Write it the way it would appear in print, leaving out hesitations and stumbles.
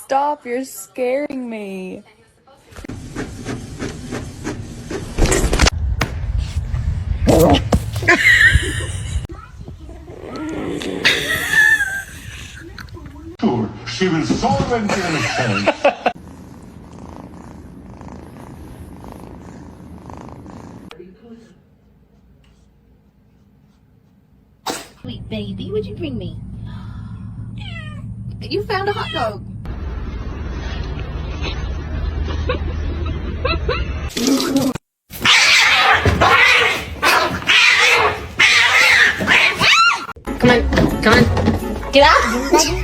Stop, you're scaring me. She will solve anything. Sweet baby, what'd you bring me? You found a hot dog. Come on, get out.